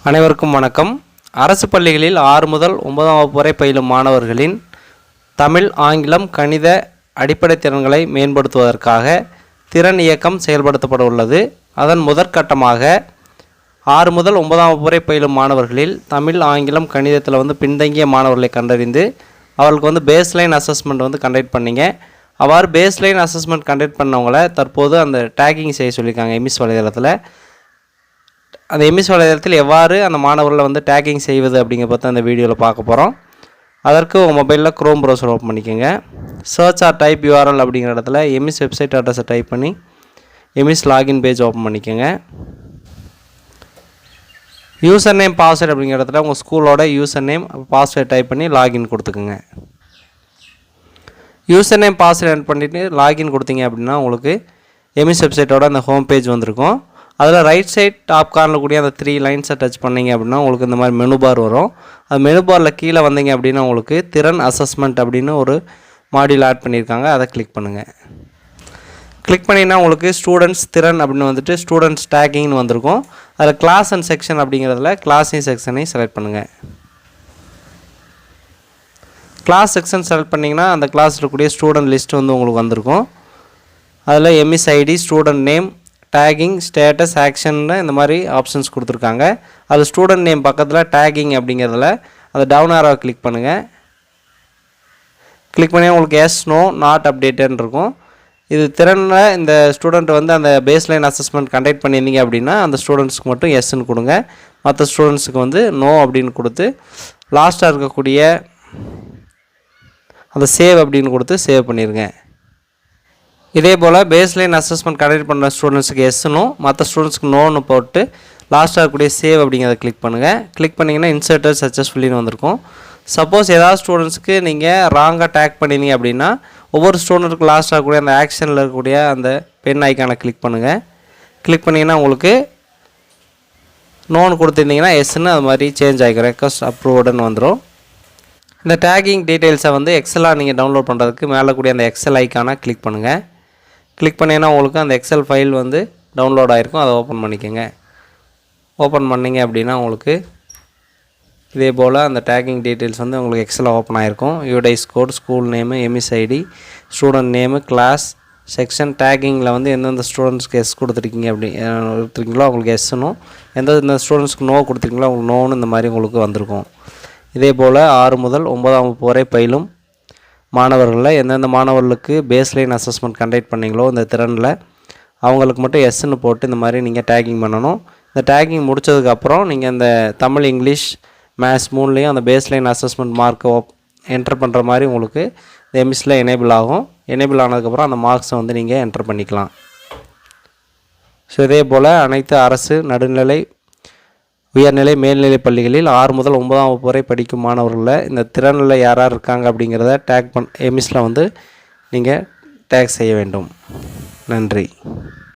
அனைவருக்கும் வணக்கம். அரசு பள்ளிகளில் 6 முதல் 9ஆம் வகுப்பு வரை பயிலும் மாணவர்களின் தமிழ், ஆங்கிலம், கணித அடிப்படை திறன்களை மேம்படுத்துவதற்காக திறன் இயக்கம் செயல்படுத்தப்பட உள்ளது. அதன் முதற்கட்டமாக 6 முதல் 9ஆம் வகுப்பு வரை பயிலும் மாணவர்களில் தமிழ், ஆங்கிலம், கணிதத்தில் பின்தங்கிய மாணவர்களை கண்டறிந்து அவர்களுக்கு பேஸ்லைன் அசஸ்மெண்ட் கண்டக்ட் பண்ணிங்க. அவ்வாறு பேஸ்லைன் அசஸ்மெண்ட் கண்டக்ட் பண்ணவங்கள தற்போது அந்த டேக்கிங் செய்ய சொல்லியிருக்காங்க எம்இஸ் வலைதளத்தில். அந்த எம்இஸ் வலைதளத்தில் எவ்வாறு அந்த மாணவர்களை டேக்கிங் செய்வது அப்படிங்கிற பற்றி அந்த வீடியோவில் பார்க்க போகிறோம். அதற்கு உங்கள் மொபைலில் க்ரோம் ப்ரௌசர் ஓப்பன் பண்ணிக்கோங்க. சர்ச் ஆர் டைப் யூஆர்எல் அப்படிங்கிற இடத்துல எம்இஸ் வெப்சைட் அட்ரஸை டைப் பண்ணி எம்இஸ் லாகின் பேஜ் ஓப்பன் பண்ணிக்கோங்க. யூசர் நேம் பாஸ்வேர்டு அப்படிங்கிற இடத்துல உங்கள் ஸ்கூலோட யூசர் நேம் பாஸ்வேர்டு டைப் பண்ணி லாகின் கொடுத்துக்குங்க. யூசர் நேம் பாஸ்வேர்டு என்டர் பண்ணிவிட்டு லாகின் கொடுத்தீங்க அப்படின்னா உங்களுக்கு எம்இஸ் வெப்சைட்டோட அந்த ஹோம் பேஜ் வந்திருக்கும். அதில் ரைட் சைட் டாப் கார்னில் கூடிய அந்த 3 லைன்ஸை டச் பண்ணிங்க அப்படின்னா உங்களுக்கு இந்த மாதிரி மெனு பார் வரும். அது மெனு பாரில் கீழே வந்தீங்க அப்படின்னா உங்களுக்கு திறன் அசஸ்மெண்ட் அப்படின்னு ஒரு மாடியூல் ஆட் பண்ணியிருக்காங்க. அதை கிளிக் பண்ணுங்கள். கிளிக் பண்ணிங்கன்னா உங்களுக்கு ஸ்டூடெண்ட்ஸ் திறன் அப்படின்னு ஸ்டூடெண்ட்ஸ் டேக்கிங்னு வந்திருக்கும். அதில் கிளாஸ் அண்ட் செக்ஷன் அப்படிங்கிறதுல கிளாஸையும் செக்ஷனையும் செலக்ட் பண்ணுங்கள். கிளாஸ் செக்ஷன் செலக்ட் பண்ணிங்கன்னா அந்த கிளாஸில் இருக்கக்கூடிய ஸ்டூடெண்ட் லிஸ்ட் உங்களுக்கு வந்திருக்கும். அதில் EMIS ID, student name, tagging, status, ஆக்ஷன்னு இந்த மாதிரி ஆப்ஷன்ஸ் கொடுத்துருக்காங்க. அது ஸ்டூடெண்ட் நேம் பக்கத்தில் டேகிங் அப்படிங்கிறதுல அது டவுன் ஆரோவை கிளிக் பண்ணுங்கள். கிளிக் பண்ணி உங்களுக்கு எஸ், நோ, நாட் அப்டேட்டட்னு இருக்கும். இது திறனில் இந்த ஸ்டூடெண்ட் அந்த பேஸ்லைன் அசஸ்மெண்ட் கண்டக்ட் பண்ணியிருந்தீங்க அப்படின்னா அந்த ஸ்டூடெண்ட்ஸ்க்கு மட்டும் எஸ்ன்னு கொடுங்க. மற்ற ஸ்டூடெண்ட்ஸுக்கு நோ அப்படின்னு கொடுத்து லாஸ்ட்டாக இருக்கக்கூடிய அந்த சேவ் அப்படின்னு கொடுத்து சேவ் பண்ணிடுங்க. இதே போல் பேஸ்லைன் அசஸ்மெண்ட் கண்டக்ட் பண்ணுற ஸ்டூடெண்ட்ஸுக்கு எஸ்னும் மற்ற ஸ்டூடெண்ட்ஸ்க்கு நோன்னு போட்டு லாஸ்ட்டாக இருக்கக்கூடிய சேவ் அப்படிங்கிறத கிளிக் பண்ணுங்கள். கிளிக் பண்ணிங்கன்னா இன்சர்ட்டட் சக்ஸஸ்ஃபுல்லின்னு வந்திருக்கும். சப்போஸ் ஏதாவது ஸ்டூடெண்ட்ஸ்க்கு நீங்கள் ராங்காக டேக் பண்ணிங்க அப்படின்னா ஒவ்வொரு ஸ்டூடெண்ட்டுக்கு லாஸ்ட்டாக இருக்கக்கூடிய அந்த ஆக்ஷனில் இருக்கக்கூடிய அந்த பென் ஐக்கானை கிளிக் பண்ணுங்கள். கிளிக் பண்ணிங்கன்னா உங்களுக்கு நோன்னு கொடுத்துருந்தீங்கன்னா எஸ்ன்னு அது மாதிரி சேஞ்ச் ஆகிக்கும். ரெக்வஸ்ட் அப்ரூவ்டுன்னு வந்துடும். இந்த டேக்கிங் டீட்டெயில்ஸை எக்ஸலாக நீங்கள் டவுன்லோட் பண்ணுறதுக்கு மேலே கூடிய அந்த எக்ஸல் ஐக்கானை கிளிக் பண்ணுங்கள். கிளிக் பண்ணிங்கன்னா உங்களுக்கு அந்த எக்ஸல் ஃபைல் டவுன்லோட் ஆகிருக்கும். அதை ஓப்பன் பண்ணிக்கோங்க. ஓப்பன் பண்ணிங்க அப்படின்னா உங்களுக்கு இதே போல் அந்த டேக்கிங் டீட்டெயில்ஸ் உங்களுக்கு எக்ஸலில் ஓப்பன் ஆகிருக்கும். UDISE code, school name, EMIS ID, student name, class, section, டேக்கிங்கில் எந்தெந்த ஸ்டூடெண்ட்ஸ்க்கு எஸ் கொடுத்துருக்கீங்க கொடுத்துருக்கீங்களோ அவங்களுக்கு எஸ்னும், எந்தெந்த ஸ்டூடெண்ட்ஸ்க்கு நோ கொடுத்துருக்கீங்களோ அவங்களுக்கு நோன்னு இந்த மாதிரி உங்களுக்கு வந்திருக்கும். இதே போல் 6 முதல் 9ஆம் வகுப்பு வரை பயிலும் மாணவர்களில் எந்தெந்த மாணவர்களுக்கு பேஸ்லைன் அசஸ்மெண்ட் கண்டக்ட் பண்ணிங்களோ இந்த திறனில் அவங்களுக்கு மட்டும் எஸ்ன்னு போட்டு இந்த மாதிரி நீங்கள் டேக்கிங் பண்ணணும். இந்த டேக்கிங் முடித்ததுக்கப்புறம் நீங்கள் இந்த தமிழ், இங்கிலீஷ், மேத்ஸ் 3லேயும் அந்த பேஸ்லைன் அசஸ்மெண்ட் மார்க்கை என்டர் பண்ணுற மாதிரி உங்களுக்கு இந்த எம்இஸில் எனேபிள் ஆகும். எனேபிள் ஆனதுக்கப்புறம் அந்த மார்க்ஸை நீங்கள் என்டர் பண்ணிக்கலாம். ஸோ இதே போல் அனைத்து அரசு, நடுநிலை, உயர்நிலை, மேல்நிலை பள்ளிகளில் 6 முதல் 9ஆம் வகுப்பு வரை படிக்கும் மாணவர்களில் இந்த திறனில் யார் யார் இருக்காங்க அப்படிங்கிறத எம்இஸில் நீங்கள் டேக் செய்ய வேண்டும். நன்றி.